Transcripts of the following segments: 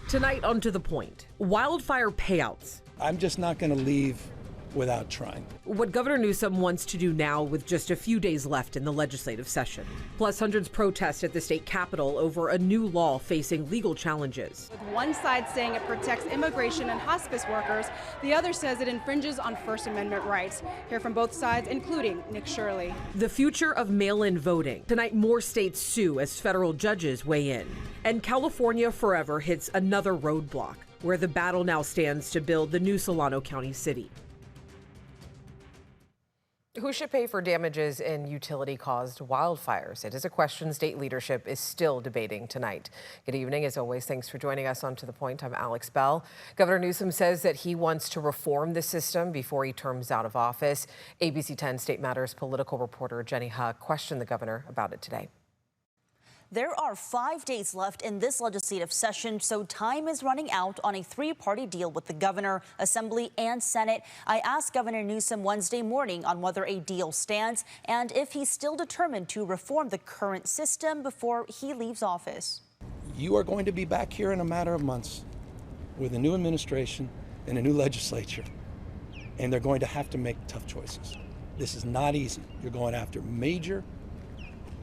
Tonight on To The Point, wildfire payouts. I'm just not going to leave without trying. What Governor Newsom wants to do now with just a few days left in the legislative session. Plus, hundreds protest at the state capitol over a new law facing legal challenges. With one side saying it protects immigration and hospice workers, the other says it infringes on First Amendment rights. Hear from both sides, including Nick Shirley. The future of mail-in voting. Tonight, more states sue as federal judges weigh in. And California forever hits another roadblock, where the battle now stands to build the new Solano County city. Who should pay for damages in utility-caused wildfires? It is a question state leadership is still debating tonight. Good evening. As always, thanks for joining us on To The Point. I'm Alex Bell. Governor Newsom says that he wants to reform the system before he terms out of office. ABC 10 State Matters political reporter Jenny Huck questioned the governor about it today. There are 5 days left in this legislative session, so time is running out on a three-party deal with the governor, assembly, and Senate. I asked Governor Newsom Wednesday morning on whether a deal stands and if he's still determined to reform the current system before he leaves office. You are going to be back here in a matter of months with a new administration and a new legislature, and they're going to have to make tough choices. This is not easy. You're going after major,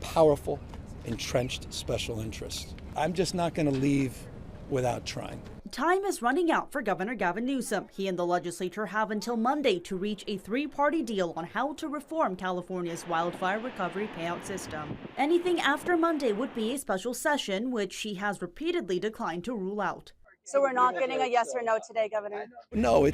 powerful, entrenched special interests. I'm just not going to leave without trying. Time is running out for Governor Gavin Newsom. He and the legislature have until Monday to reach a three-party deal on how to reform California's wildfire recovery payout system. Anything after Monday would be a special session, which he has repeatedly declined to rule out. So we're not getting a yes or no today, Governor? No, we'll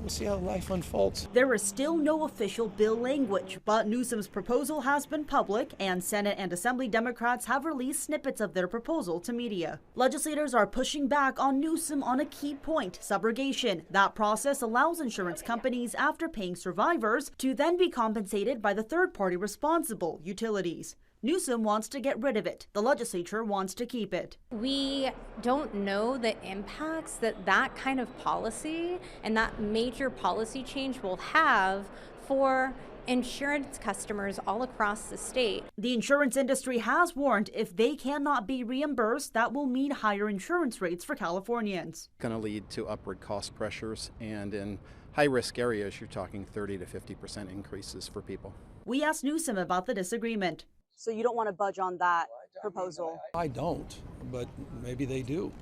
see how life unfolds. There is still no official bill language, but Newsom's proposal has been public, and Senate and Assembly Democrats have released snippets of their proposal to media. Legislators are pushing back on Newsom on a key point: subrogation. That process allows insurance companies, after paying survivors, to then be compensated by the third party responsible, utilities. Newsom wants to get rid of it. The legislature wants to keep it. We don't know the impacts that kind of policy and that major policy change will have for insurance customers all across the state. The insurance industry has warned if they cannot be reimbursed, that will mean higher insurance rates for Californians. Going to lead to upward cost pressures, and in high-risk areas, you're talking 30 to 50% increases for people. We asked Newsom about the disagreement. So you don't want to budge on that proposal? I don't, but maybe they do.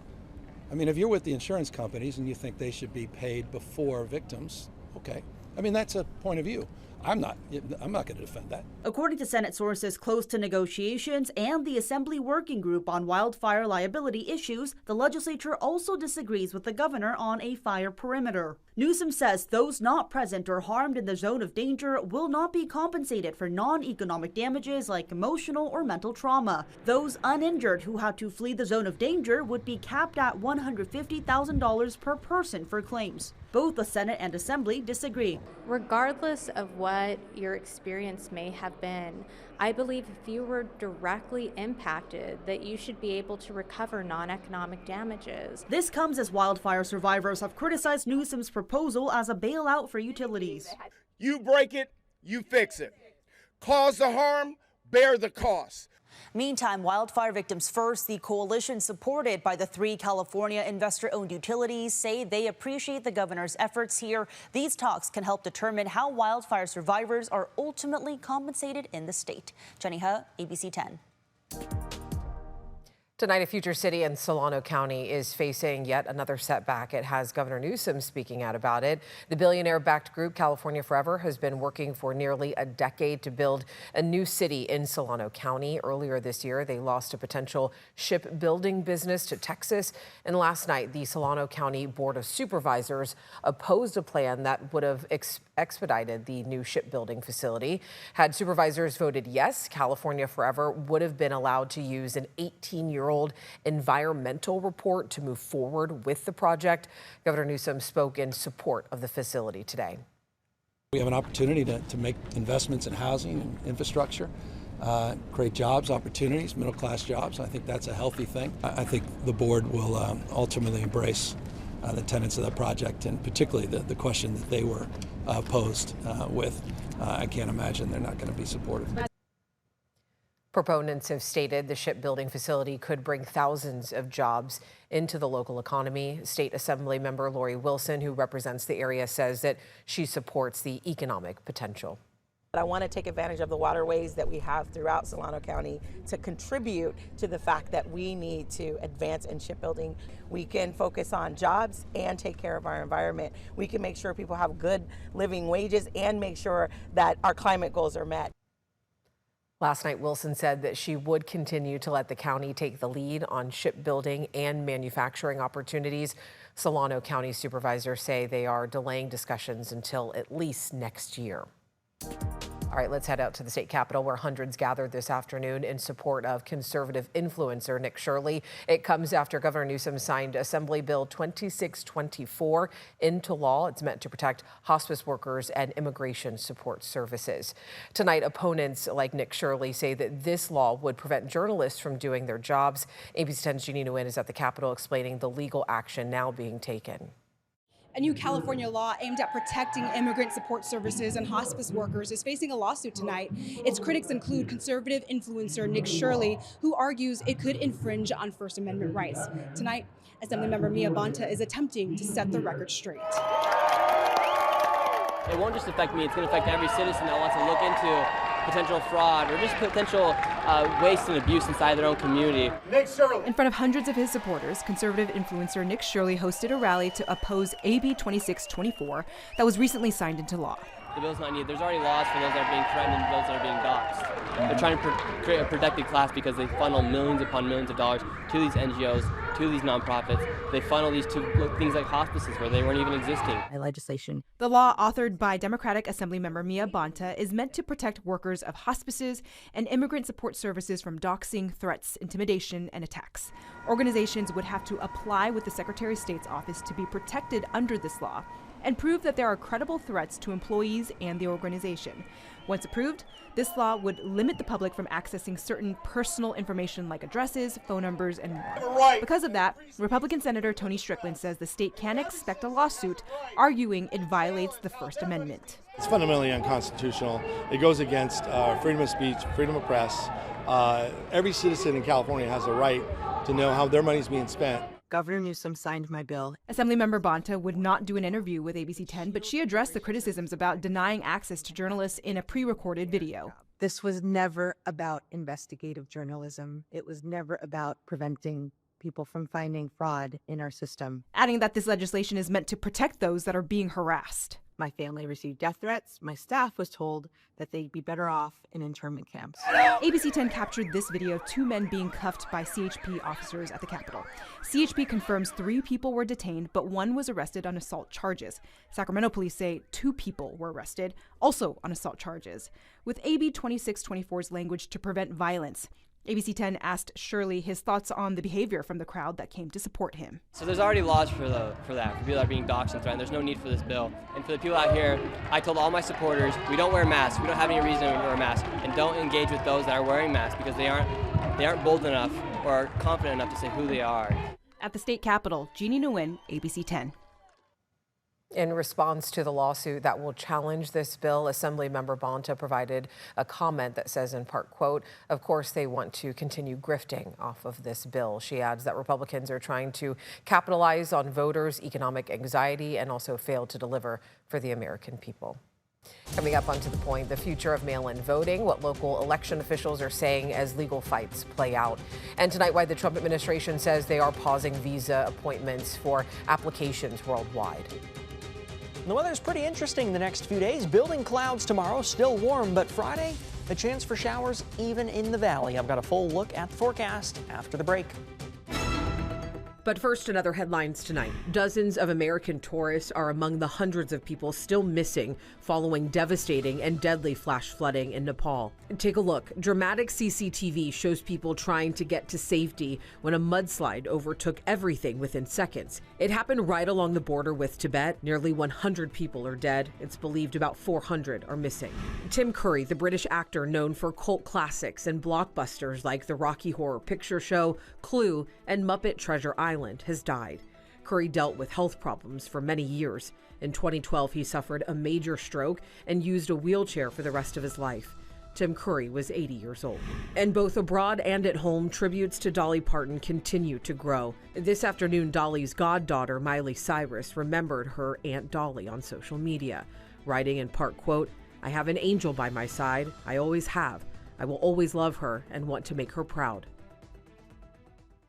I mean, if you're with the insurance companies and you think they should be paid before victims, okay. I mean, that's a point of view. I'm not going to defend that. According to Senate sources close to negotiations and the Assembly Working Group on wildfire liability issues, the legislature also disagrees with the governor on a fire perimeter. Newsom says those not present or harmed in the zone of danger will not be compensated for non-economic damages like emotional or mental trauma. Those uninjured who had to flee the zone of danger would be capped at $150,000 per person for claims. Both the Senate and Assembly disagree. Regardless of what your experience may have been, I believe if you were directly impacted, that you should be able to recover non-economic damages. This comes as wildfire survivors have criticized Newsom's proposal as a bailout for utilities. You break it, you fix it. Cause the harm, bear the cost. Meantime, Wildfire Victims First, the coalition supported by the 3 California investor-owned utilities, say they appreciate the governor's efforts here. These talks can help determine how wildfire survivors are ultimately compensated in the state. Jenny Huh, ABC 10. Tonight, a future city in Solano County is facing yet another setback. It has Governor Newsom speaking out about it. The billionaire-backed group California Forever has been working for nearly a decade to build a new city in Solano County. Earlier this year, they lost a potential shipbuilding business to Texas. And last night, the Solano County Board of Supervisors opposed a plan that would have expedited the new shipbuilding facility. Had supervisors voted yes, California Forever would have been allowed to use an 18-year-old environmental report to move forward with the project. Governor Newsom spoke in support of the facility today. We have an opportunity to make investments in housing and infrastructure, create jobs, opportunities, middle-class jobs. I think that's a healthy thing. I think the board will ultimately embrace the tenets of the project, and particularly the question that they were posed with. I can't imagine they're not going to be supportive. Proponents have stated the shipbuilding facility could bring thousands of jobs into the local economy. State Assembly member Lori Wilson, who represents the area, says that she supports the economic potential. I want to take advantage of the waterways that we have throughout Solano County to contribute to the fact that we need to advance in shipbuilding. We can focus on jobs and take care of our environment. We can make sure people have good living wages and make sure that our climate goals are met. Last night, Wilson said that she would continue to let the county take the lead on shipbuilding and manufacturing opportunities. Solano County supervisors say they are delaying discussions until at least next year. All right, let's head out to the state capitol, where hundreds gathered this afternoon in support of conservative influencer Nick Shirley. It comes after Governor Newsom signed Assembly Bill 2624 into law. It's meant to protect hospice workers and immigration support services. Tonight, opponents like Nick Shirley say that this law would prevent journalists from doing their jobs. ABC 10's Nino is at the Capitol explaining the legal action now being taken. A new California law aimed at protecting immigrant support services and hospice workers is facing a lawsuit tonight. Its critics include conservative influencer Nick Shirley, who argues it could infringe on First Amendment rights. Tonight, Assemblymember Mia Bonta is attempting to set the record straight. It won't just affect me, it's going to affect every citizen that wants to look into potential fraud or just potential waste and abuse inside their own community. In front of hundreds of his supporters, conservative influencer Nick Shirley hosted a rally to oppose AB 2624 that was recently signed into law. The bill's not needed. There's already laws for those that are being threatened and those that are being doxxed. They're trying to create a protected class because they funnel millions upon millions of dollars to these NGOs, to these nonprofits. They funnel these to things like hospices where they weren't even existing. Legislation. The law, authored by Democratic Assemblymember Mia Bonta, is meant to protect workers of hospices and immigrant support services from doxing, threats, intimidation, and attacks. Organizations would have to apply with the Secretary of State's office to be protected under this law and prove that there are credible threats to employees and the organization. Once approved, this law would limit the public from accessing certain personal information like addresses, phone numbers, and more. Because of that, Republican Senator Tony Strickland says the state can expect a lawsuit, arguing it violates the First Amendment. It's fundamentally unconstitutional. It goes against freedom of speech, freedom of press. Every citizen in California has a right to know how their money is being spent. Governor Newsom signed my bill. Assemblymember Bonta would not do an interview with ABC 10, but she addressed the criticisms about denying access to journalists in a pre-recorded video. This was never about investigative journalism. It was never about preventing people from finding fraud in our system. Adding that this legislation is meant to protect those that are being harassed. My family received death threats. My staff was told that they'd be better off in internment camps. ABC 10 captured this video of two men being cuffed by CHP officers at the Capitol. CHP confirms 3 people were detained, but 1 was arrested on assault charges. Sacramento police say 2 people were arrested, also on assault charges. With AB 2624's language to prevent violence, ABC 10 asked Shirley his thoughts on the behavior from the crowd that came to support him. So there's already laws for that, for people that are being doxxed and threatened. There's no need for this bill. And for the people out here, I told all my supporters, we don't wear masks. We don't have any reason to wear masks. And don't engage with those that are wearing masks because they aren't bold enough or confident enough to say who they are. At the state capitol, Jeannie Nguyen, ABC 10. In response to the lawsuit that will challenge this bill, Assemblymember Bonta provided a comment that says in part, quote, "Of course they want to continue grifting off of this bill." She adds that Republicans are trying to capitalize on voters' economic anxiety and also fail to deliver for the American people. Coming up on To the Point, the future of mail-in voting, what local election officials are saying as legal fights play out. And tonight, why the Trump administration says they are pausing visa appointments for applications worldwide. The weather's pretty interesting the next few days. Building clouds tomorrow, still warm, but Friday, a chance for showers even in the valley. I've got a full look at the forecast after the break. But first, another headlines tonight. Dozens of American tourists are among the hundreds of people still missing following devastating and deadly flash flooding in Nepal. Take a look. Dramatic CCTV shows people trying to get to safety when a mudslide overtook everything within seconds. It happened right along the border with Tibet. Nearly 100 people are dead. It's believed about 400 are missing. Tim Curry, the British actor known for cult classics and blockbusters like the Rocky Horror Picture Show, Clue, and Muppet Treasure Island, has died. Curry dealt with health problems for many years. In 2012, he suffered a major stroke and used a wheelchair for the rest of his life. Tim Curry was 80 years old. And both abroad and at home, tributes to Dolly Parton continue to grow. This afternoon, Dolly's goddaughter, Miley Cyrus, remembered her Aunt Dolly on social media, writing in part, quote, "I have an angel by my side. I always have. I will always love her and want to make her proud."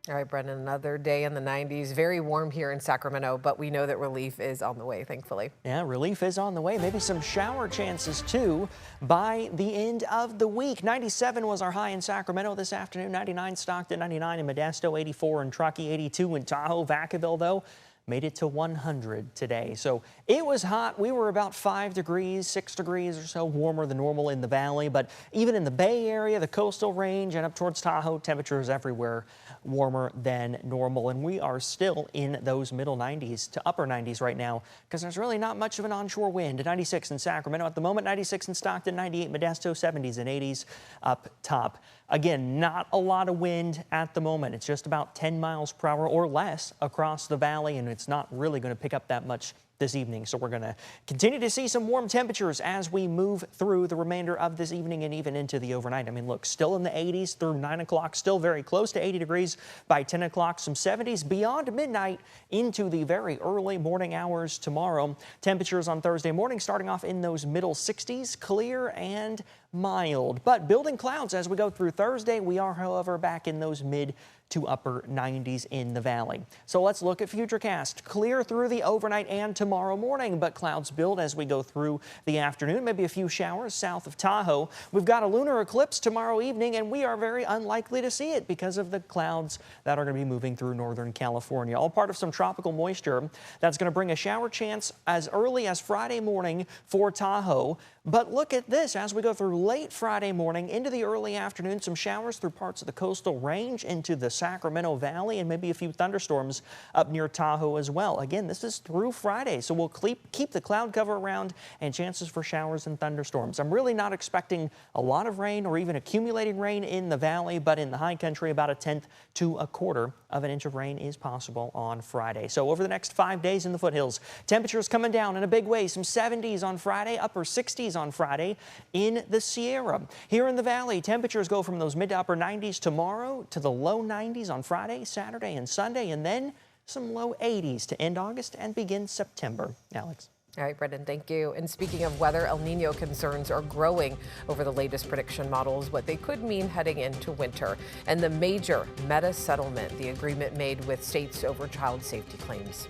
All right, Brendan, another day in the 90s. Very warm here in Sacramento, but we know that relief is on the way, thankfully. Yeah, relief is on the way. Maybe some shower chances, too, by the end of the week. 97 was our high in Sacramento this afternoon. 99 Stockton, 99 in Modesto, 84 in Truckee, 82 in Tahoe. Vacaville, though, made it to 100 today. So it was hot. We were about 5 degrees, 6 degrees or so warmer than normal in the valley. But even in the Bay Area, the coastal range, and up towards Tahoe, temperatures everywhere warmer than normal. And we are still in those middle 90s to upper 90s right now because there's really not much of an onshore wind. 96 in Sacramento at the moment, 96 in Stockton, 98 Modesto, 70s and 80s up top. Again, not a lot of wind at the moment. It's just about 10 miles per hour or less across the valley, and it's not really going to pick up that much this evening. So we're going to continue to see some warm temperatures as we move through the remainder of this evening and even into the overnight. I mean, look, still in the 80s through 9 o'clock, still very close to 80 degrees by 10 o'clock, some 70s beyond midnight into the very early morning hours tomorrow. Temperatures on Thursday morning starting off in those middle 60s, clear and mild, but building clouds as we go through Thursday. We are, however, back in those mid to upper 90s in the valley. So let's look at Futurecast. Clear through the overnight and tomorrow morning, but clouds build as we go through the afternoon. Maybe a few showers south of Tahoe. We've got a lunar eclipse tomorrow evening, and we are very unlikely to see it because of the clouds that are going to be moving through Northern California. All part of some tropical moisture that's going to bring a shower chance as early as Friday morning for Tahoe. But look at this as we go through late Friday morning into the early afternoon, some showers through parts of the coastal range into the Sacramento Valley and maybe a few thunderstorms up near Tahoe as well. Again, this is through Friday, so we'll keep the cloud cover around and chances for showers and thunderstorms. I'm really not expecting a lot of rain or even accumulating rain in the valley, but in the high country, about 1/10 to 1/4 of an inch of rain is possible on Friday. So over the next 5 days in the foothills, temperatures coming down in a big way. Some 70s on Friday, upper 60s on Friday in the Sierra. Here in the valley, temperatures go from those mid to upper 90s tomorrow to the low 90s on Friday, Saturday, and Sunday, and then some low 80s to end August and begin September. Alex. All right, Brendan, thank you. And speaking of weather, El Nino concerns are growing over the latest prediction models, what they could mean heading into winter. And the major meta settlement, the agreement made with states over child safety claims.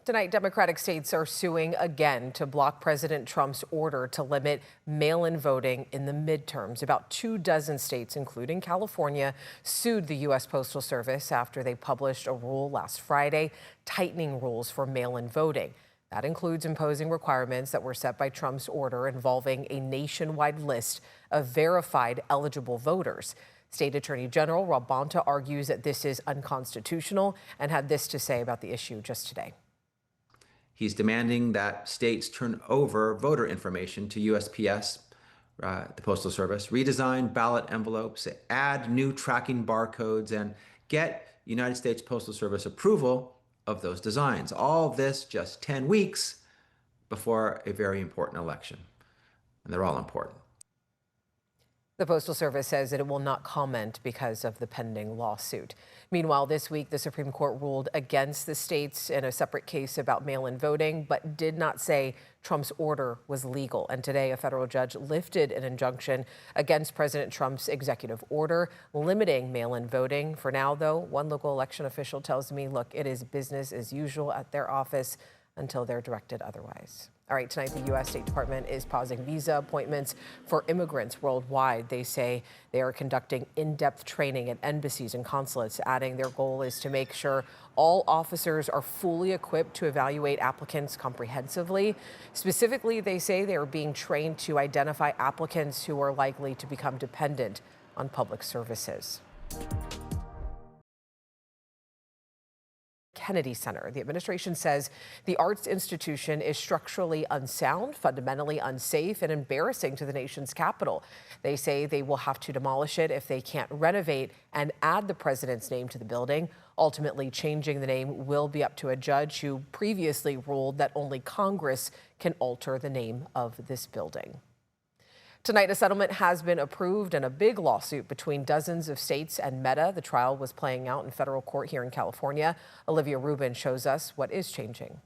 Tonight, Democratic states are suing again to block President Trump's order to limit mail-in voting in the midterms. About 24 states, including California, sued the U.S. Postal Service after they published a rule last Friday tightening rules for mail-in voting. That includes imposing requirements that were set by Trump's order involving a nationwide list of verified eligible voters. State Attorney General Rob Bonta argues that this is unconstitutional and had this to say about the issue just today. He's demanding that states turn over voter information to USPS, the Postal Service, redesign ballot envelopes, add new tracking barcodes, and get United States Postal Service approval of those designs. All this just 10 weeks before a very important election. And they're all important. The Postal Service says that it will not comment because of the pending lawsuit. Meanwhile, this week, the Supreme Court ruled against the states in a separate case about mail-in voting, but did not say Trump's order was legal. And today, a federal judge lifted an injunction against President Trump's executive order limiting mail-in voting. For now, though, one local election official tells me, look, it is business as usual at their office until they're directed otherwise. All right, tonight the U.S. State Department is pausing visa appointments for immigrants worldwide. They say they are conducting in-depth training at embassies and consulates, adding their goal is to make sure all officers are fully equipped to evaluate applicants comprehensively. Specifically, they say they are being trained to identify applicants who are likely to become dependent on public services. Kennedy Center. The administration says the arts institution is structurally unsound, fundamentally unsafe, and embarrassing to the nation's capital. They say they will have to demolish it if they can't renovate and add the president's name to the building. Ultimately, changing the name will be up to a judge who previously ruled that only Congress can alter the name of this building. Tonight, a settlement has been approved in a big lawsuit between dozens of states and Meta. The trial was playing out in federal court here in California. Olivia Rubin shows us what is changing.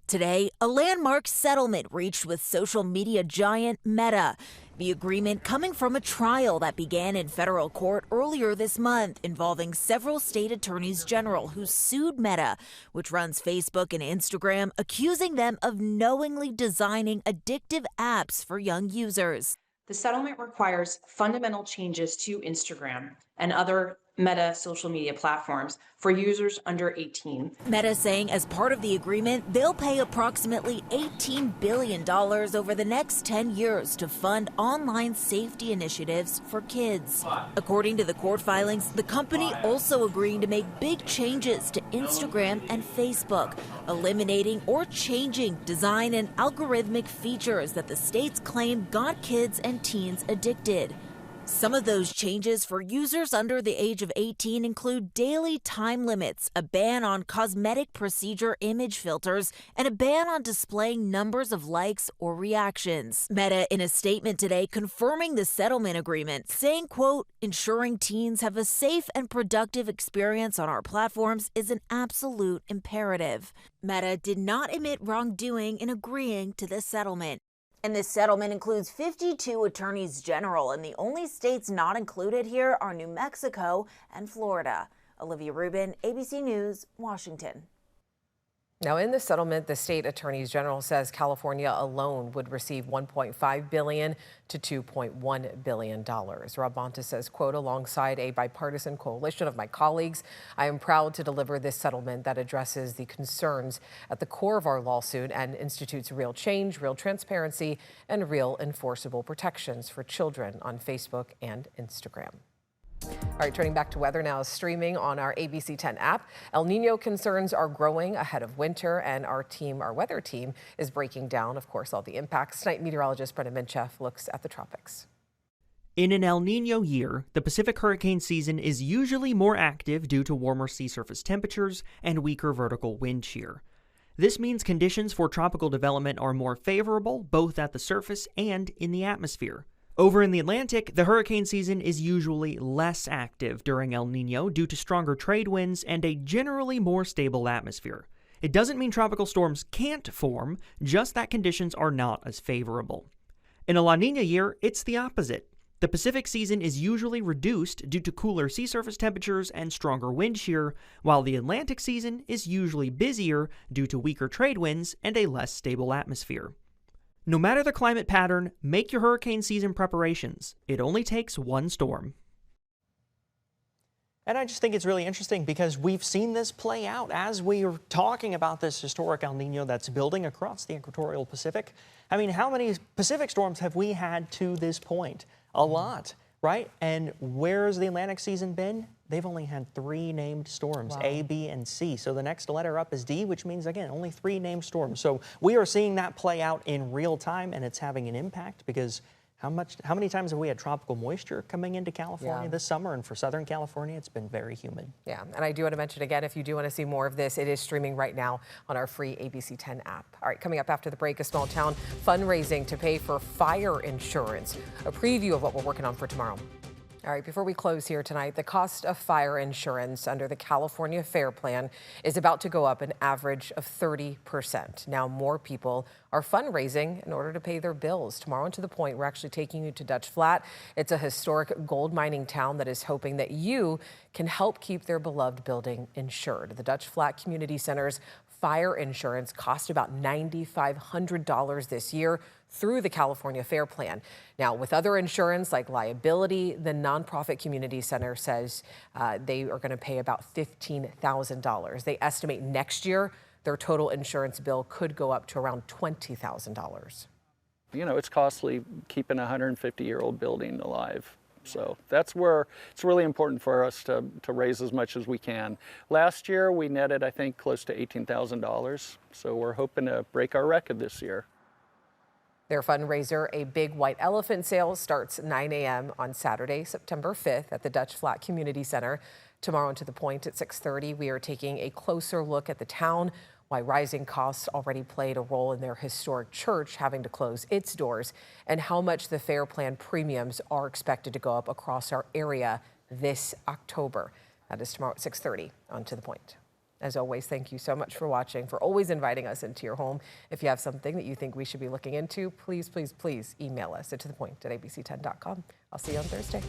Today, a landmark settlement reached with social media giant Meta. The agreement coming from a trial that began in federal court earlier this month involving several state attorneys general who sued Meta, which runs Facebook and Instagram, accusing them of knowingly designing addictive apps for young users. The settlement requires fundamental changes to Instagram and other Meta social media platforms for users under 18. Meta saying as part of the agreement, they'll pay approximately $18 billion over the next 10 years to fund online safety initiatives for kids. According to the court filings, the company also agreeing to make big changes to Instagram and Facebook, eliminating or changing design and algorithmic features that the states claim got kids and teens addicted. Some of those changes for users under the age of 18 include daily time limits, a ban on cosmetic procedure image filters, and a ban on displaying numbers of likes or reactions. Meta, in a statement today, confirming the settlement agreement, saying, quote, ensuring teens have a safe and productive experience on our platforms is an absolute imperative. Meta did not admit wrongdoing in agreeing to this settlement. And this settlement includes 52 attorneys general, and the only states not included here are New Mexico and Florida. Olivia Rubin, ABC News, Washington. Now, in the settlement, the state attorneys general says California alone would receive $1.5 billion to $2.1 billion. Rob Bonta says, quote, alongside a bipartisan coalition of my colleagues, I am proud to deliver this settlement that addresses the concerns at the core of our lawsuit and institutes real change, real transparency, and real enforceable protections for children on Facebook and Instagram. All right, turning back to weather now, streaming on our ABC 10 app. El Nino concerns are growing ahead of winter, and our weather team, is breaking down, of course, all the impacts. Tonight, meteorologist Brendan Minchef looks at the tropics. In an El Nino year, the Pacific hurricane season is usually more active due to warmer sea surface temperatures and weaker vertical wind shear. This means conditions for tropical development are more favorable both at the surface and in the atmosphere. Over in the Atlantic, the hurricane season is usually less active during El Nino due to stronger trade winds and a generally more stable atmosphere. It doesn't mean tropical storms can't form, just that conditions are not as favorable. In a La Nina year, it's the opposite. The Pacific season is usually reduced due to cooler sea surface temperatures and stronger wind shear, while the Atlantic season is usually busier due to weaker trade winds and a less stable atmosphere. No matter the climate pattern, make your hurricane season preparations. It only takes one storm. And I just think it's really interesting because we've seen this play out as we are talking about this historic El Nino that's building across the equatorial Pacific. I mean, how many Pacific storms have we had to this point? A lot, right? And where's the Atlantic season been? They've only had 3 named storms, wow. A, B, and C. So the next letter up is D, which means, again, only 3 named storms. So we are seeing that play out in real time, and it's having an impact because how many times have we had tropical moisture coming into California this summer? And for Southern California, it's been very humid. Yeah, and I do want to mention again, if you do want to see more of this, it is streaming right now on our free ABC 10 app. All right, coming up after the break, a small town fundraising to pay for fire insurance. A preview of what we're working on for tomorrow. All right, before we close here tonight, the cost of fire insurance under the California FAIR Plan is about to go up an average of 30%. Now more people are fundraising in order to pay their bills. Tomorrow on To The Point, we're actually taking you to Dutch Flat. It's a historic gold mining town that is hoping that you can help keep their beloved building insured. The Dutch Flat Community Center's fire insurance cost about $9,500 this year through the California FAIR Plan. Now, with other insurance like liability, the nonprofit community center says they are going to pay about $15,000. They estimate next year their total insurance bill could go up to around $20,000. You know, it's costly keeping a 150-year-old building alive. So that's where it's really important for us to raise as much as we can. Last year, we netted, I think, close to $18,000. So we're hoping to break our record this year. Their fundraiser, a big white elephant sale, starts 9 a.m. on Saturday, September 5th at the Dutch Flat Community Center. Tomorrow on To The Point at 6:30, we are taking a closer look at the town, why rising costs already played a role in their historic church having to close its doors, and how much the fare plan premiums are expected to go up across our area this October. That is tomorrow at 6:30 on To The Point. As always, thank you so much for watching, for always inviting us into your home. If you have something that you think we should be looking into, please, please, please email us at tothepoint@abc10.com. I'll see you on Thursday.